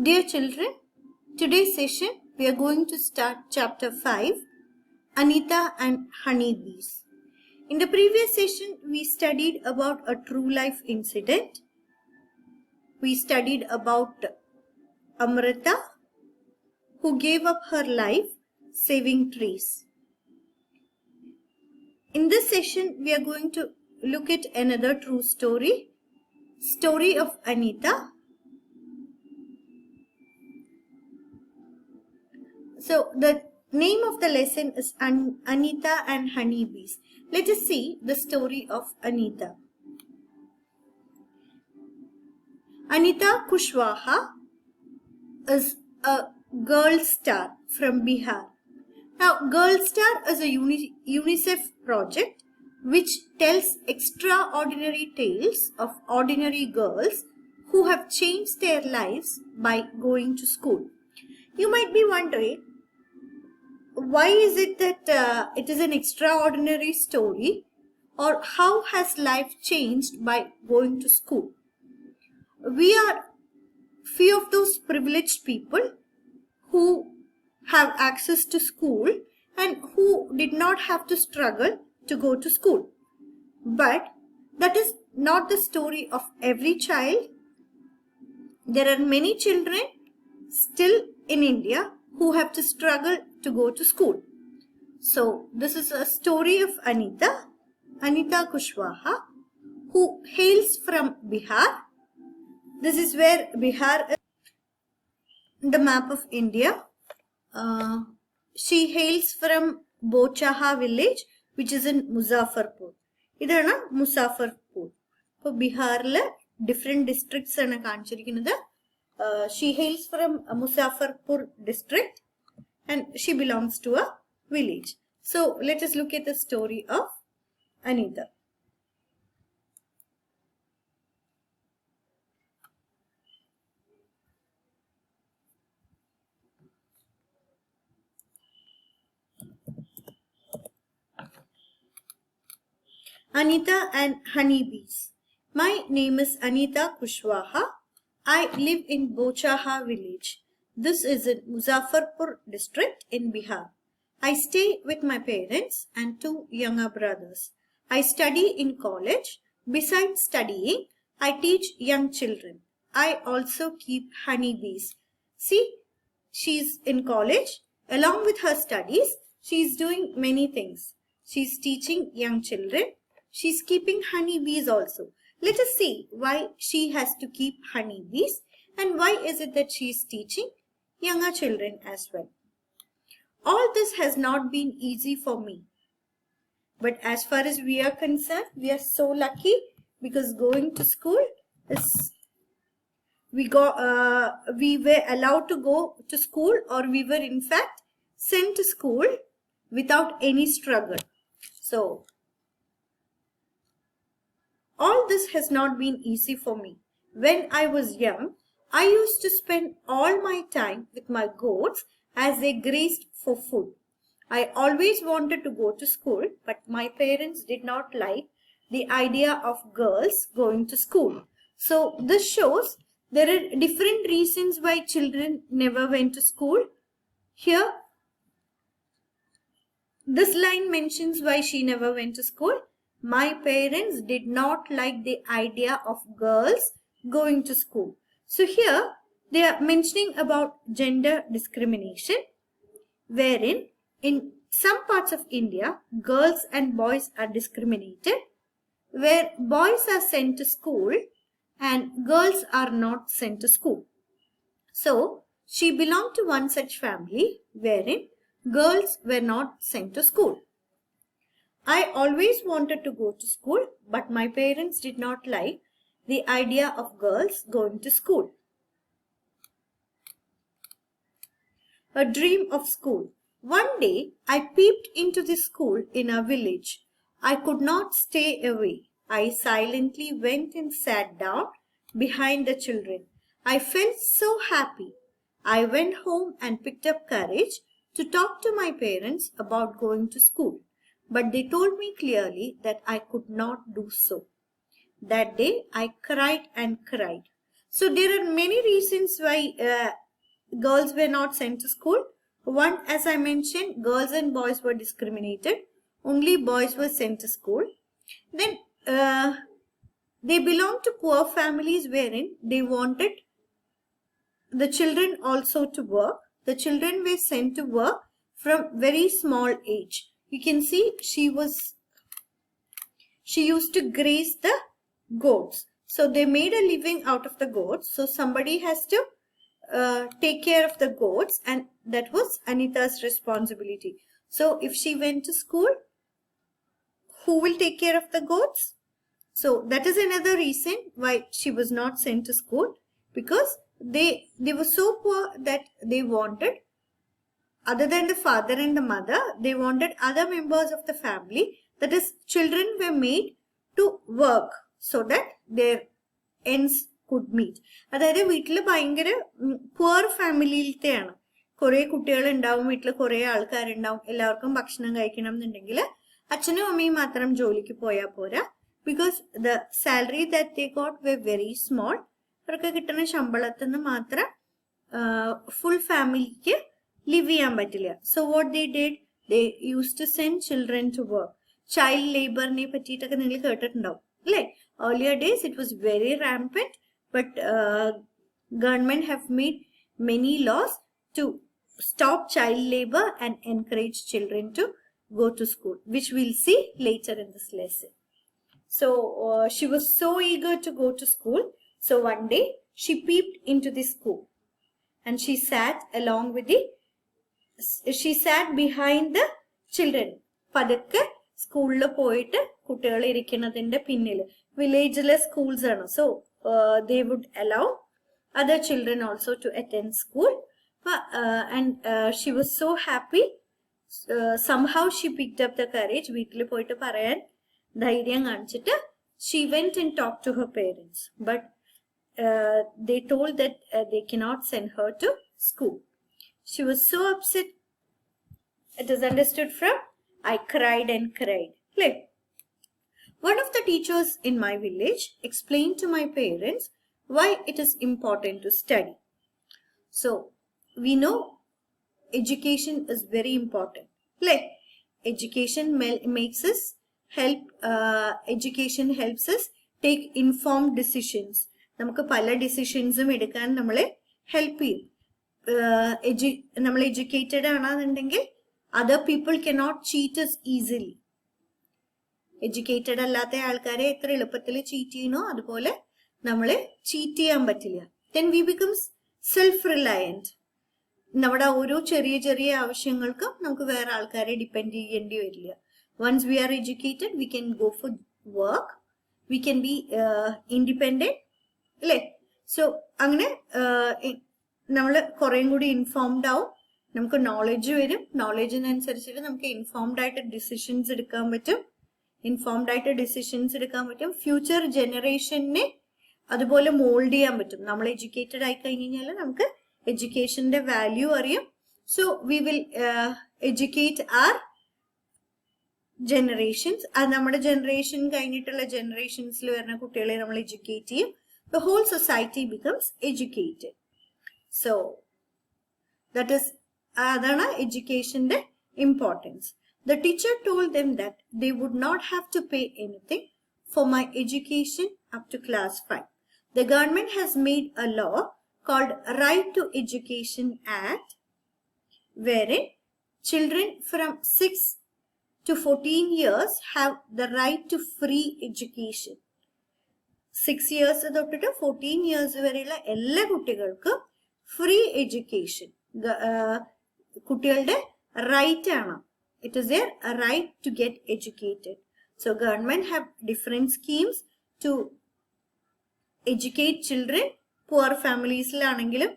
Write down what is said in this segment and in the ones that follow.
Dear children, today's session we are going to start chapter 5, Anita and Honeybees. In the previous session we studied about a true life incident. We studied about Amrita who gave up her life saving trees. In this session we are going to look at another true story of Anita. So the name of the lesson is Anita and Honeybees. Let us see the story of Anita. Anita Kushwaha is a girl star from Bihar. Now, Girl Star is a UNICEF project which tells extraordinary tales of ordinary girls who have changed their lives by going to school. You might be wondering, why is it that it is an extraordinary story, or how has life changed by going to school? We are few of those privileged people who have access to school and who did not have to struggle to go to school. But that is not the story of every child. There are many children still in India who have to struggle to go to school. So this is a story of Anita Kushwaha, who hails from Bihar. This is where Bihar is in the map of India. She hails from Bochaha village, which is in Muzaffarpur. Idana Muzaffarpur. So Bihar different districts ana kaanchirikkunathu. She hails from Muzaffarpur district and she belongs to a village. So let us look at the story of Anita. Anita and Honeybees. My name is Anita Kushwaha. I live in Bochaha village. This is in Muzaffarpur district in Bihar. I stay with my parents and two younger brothers. I study in college. Besides studying, I teach young children. I also keep honeybees. See, she's in college. Along with her studies, she's doing many things. She's teaching young children. She's keeping honeybees also. Let us see why she has to keep honeybees and why is it that she is teaching younger children as well. All this has not been easy for me. But as far as we are concerned, we are so lucky because going to school is, we were allowed to go to school, or we were in fact sent to school without any struggle. So all this has not been easy for me. When I was young, I used to spend all my time with my goats as they grazed for food. I always wanted to go to school, but my parents did not like the idea of girls going to school. So this shows there are different reasons why children never went to school. Here, this line mentions why she never went to school. My parents did not like the idea of girls going to school. So here they are mentioning about gender discrimination, wherein in some parts of India, girls and boys are discriminated, where boys are sent to school and girls are not sent to school. So she belonged to one such family wherein girls were not sent to school. I always wanted to go to school, but my parents did not like the idea of girls going to school. A dream of school. One day, I peeped into the school in a village. I could not stay away. I silently went and sat down behind the children. I felt so happy. I went home and picked up courage to talk to my parents about going to school. But they told me clearly that I could not do so. That day I cried and cried. So there are many reasons why girls were not sent to school. One, as I mentioned, girls and boys were discriminated. Only boys were sent to school. Then they belonged to poor families wherein they wanted the children also to work. The children were sent to work from very small age. You can see she used to graze the goats. So they made a living out of the goats. So somebody has to take care of the goats, and that was Anita's responsibility. So if she went to school, who will take care of the goats? So that is another reason why she was not sent to school, because they were so poor that they wanted, other than the father and the mother, they wanted other members of the family, that is children, were made to work so that their ends could meet. അതായത് വീട്ടിൽ ഭയങ്കര poor ഫാമിലിയിലത്തെയാണ്. കുറെ കുട്ടികൾ ഉണ്ടാവും, വീട്ടിൽ കുറെ ആൾക്കാരുണ്ടാവും, എല്ലാവർക്കും ഭക്ഷണം കഴിക്കണം എന്നുണ്ടെങ്കിൽ അച്ഛനും അമ്മയും മാത്രം ജോലിക്ക് പോയാൽ പോരാ. Because the salary that they got were very small. അവർക്ക് കിട്ടുന്ന ശമ്പളത്തിൽ നിന്ന് മാത്രം ഫുൾ ഫാമിലിക്ക് live ചെയ്യാൻ പറ്റില്ല. So what they did, they used to send children to work. Child laborനെ പറ്റിയിട്ടൊക്കെ നിങ്ങൾ കേട്ടിട്ടുണ്ടാവും അല്ലേ? Earlier days it was very rampant, but government have made many laws to stop child labor and encourage children to go to school, which we'll see later in this lesson. So she was so eager to go to school. So one day she peeped into the school and she sat behind the children. പതുക്കെ സ്കൂളിൽ പോയിട്ട് കുട്ടികൾ ഇരിക്കുന്നതിന്റെ പിന്നിൽ. വില്ലേജിലെ schools ആണ്. So they would allow other children also to attend school. And she was so happy. Somehow she picked up the courage. വീട്ടിൽ പോയിട്ട് പറയാൻ ധൈര്യം കാണിച്ചിട്ട് she went and talked to her parents. But they told that they cannot send her to school. She was so upset. It is understood from I cried and cried. One of the teachers in my village explained to my parents why it is important to study. So we know education is very important. Education makes us education helps us take informed decisions. നമുക്ക് പല ഡിസിഷൻസും എടുക്കാൻ നമ്മളെ help ചെയ്യും. നമ്മൾ educated ആണെന്നുണ്ടെങ്കിൽ other people cannot cheat us easily. Educated അല്ലാത്ത ആൾക്കാരെ എത്ര എളുപ്പത്തിൽ ചീറ്റ് ചെയ്യണോ അതുപോലെ നമ്മളെ ചീറ്റ് ചെയ്യാൻ പറ്റില്ല. Then we becomes self reliant. നമ്മുടെ ഓരോ ചെറിയ ചെറിയ ആവശ്യങ്ങൾക്കും നമുക്ക് വേറെ ആൾക്കാരെ ഡിപ്പെൻഡ് ചെയ്യേണ്ടി വരില്ല. Once we are educated we can go for work, we can be independent അല്ലേ? സോ അങ്ങനെ നമ്മൾ കുറേം കൂടി ഇൻഫോംഡ് ആവും, നമുക്ക് നോളജ് വരും. നോളജിനനുസരിച്ചിട്ട് നമുക്ക് ഇൻഫോംഡ് ആയിട്ട് ഡിസിഷൻസ് എടുക്കാൻ പറ്റും. ഫ്യൂച്ചർ ജനറേഷനെ അതുപോലെ മോൾഡ് ചെയ്യാൻ പറ്റും. നമ്മൾ എഡ്യൂക്കേറ്റഡ് ആയി കഴിഞ്ഞാൽ നമുക്ക് എഡ്യൂക്കേഷന്റെ വാല്യൂ അറിയും. So we will educate our generations. അത് നമ്മുടെ ജനറേഷൻ കഴിഞ്ഞിട്ടുള്ള ജനറേഷൻസിൽ വരുന്ന കുട്ടികളെ നമ്മൾ എഡ്യൂക്കേറ്റ് ചെയ്യും. The whole society becomes educated. So that is adana education the importance. The teacher told them that they would not have to pay anything for my education up to class 5. The government has made a law called Right to Education Act, wherein children from 6 to 14 years have the right to free education. 6 years തൊട്ടിട്ട് 14 years വരെയുള്ള എല്ലാ കുട്ടികൾക്കും free education കുട്ടികളുടെ right ആണ്. It is their right to get educated. So government have different schemes to educate children. Poor familiesലാണെങ്കിലും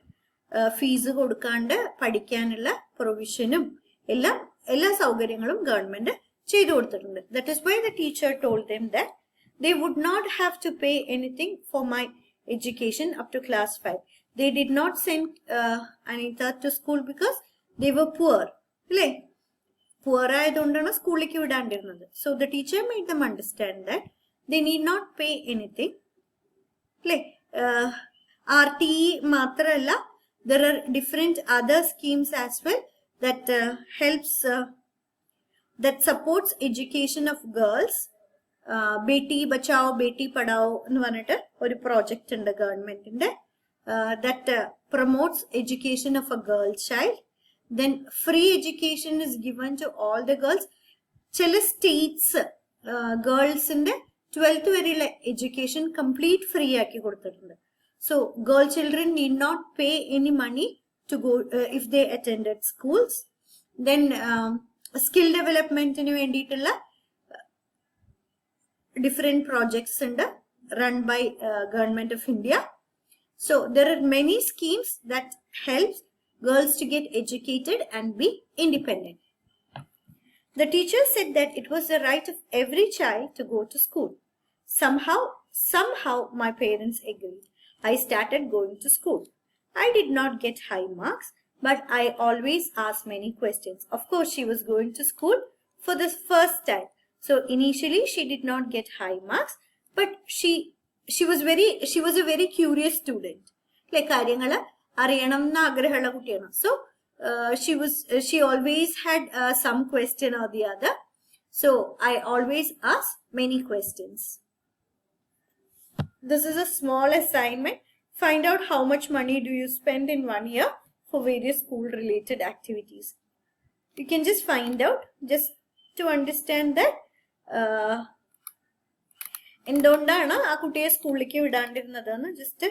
fees കൊടുക്കാണ്ട് പഠിക്കാനുള്ള പ്രൊവിഷനും എല്ലാ സൗകര്യങ്ങളും ഗവൺമെന്റ് ചെയ്തു കൊടുത്തിട്ടുണ്ട്. That is why the teacher told them that they would not have to pay anything for my education up to class 5. They did not send Anita to school because they were poor. Poor ആയതുകൊണ്ടാണ് സ്കൂളിലേക്ക് വിടാണ്ടിരുന്നത്. So the teacher made them understand that they need not pay anything. RTE Matralla, there are different other schemes as well that helps, that supports education of girls. Beti Bachao, Beti Padao എന്ന് പറഞ്ഞിട്ട് ഒരു project ഉണ്ട് ഗവൺമെന്റിന്റെ that promotes education of a girl child. Then free education is given to all the girls. ചില states girls in the 12th വരെയുള്ള education complete free ആക്കി കൊടുത്തിട്ടുണ്ട്. So girl children need not pay any money to go if they attended schools. Then skill development ന് വേണ്ടിയിട്ടുള്ള different projects run by Government of India. So there are many schemes that help girls to get educated and be independent. The teacher said that it was the right of every child to go to school. Somehow my parents agreed. I started going to school. I did not get high marks, but I always asked many questions. Of course, she was going to school for the first time. So initially she did not get high marks, but she was a very curious student. Like കാര്യങ്ങള് അറിയണം എന്ന് ആഗ്രഹമുള്ള കുട്ടിയാണ്. So she always had some question or the other. So I always asked many questions. This is a small assignment. Find out how much money do you spend in 1 year for various school related activities. You can just find out just to understand that എന്തുകൊണ്ടാണ് ആ കുട്ടിയെ സ്കൂളിലേക്ക് വിടാണ്ടിരുന്നതെന്ന് just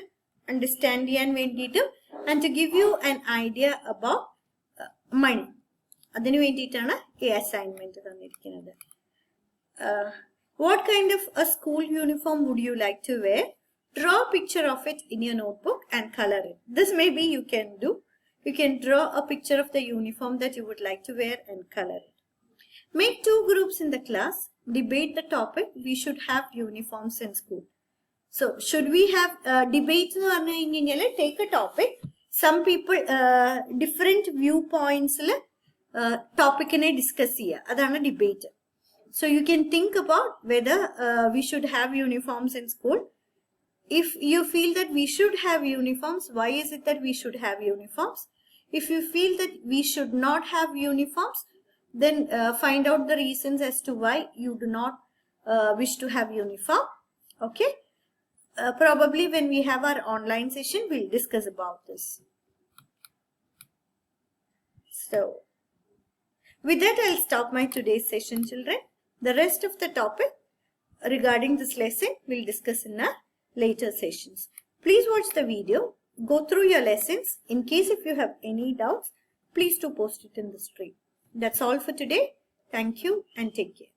understand ചെയ്യാൻ വേണ്ടിയിട്ടും and to give you an idea about money, അതിനു വേണ്ടിയിട്ടാണ് ഈ assignment തന്നിരിക്കുന്നത്. What kind of a school uniform would you like to wear? Draw a picture of it in your notebook and color it. This maybe you can do. You can draw a picture of the uniform that you would like to wear and color it. Make 2 groups in the class. Debate the topic. We should have uniforms in school. So, should we have debates? Take a topic. Some people, different viewpoints, topic in a discuss here. That's a debate. So, you can think about whether we should have uniforms in school. If you feel that we should have uniforms, why is it that we should have uniforms? If you feel that we should not have uniforms, then find out the reasons as to why you do not wish to have uniform. Okay, probably when we have our online session we'll discuss about this. So with that I'll stop my today's session, children. The rest of the topic regarding this lesson we'll discuss in our later sessions. Please watch the video, go through your lessons. In case if you have any doubts, please do post it in the stream. That's all for today. Thank you and take care.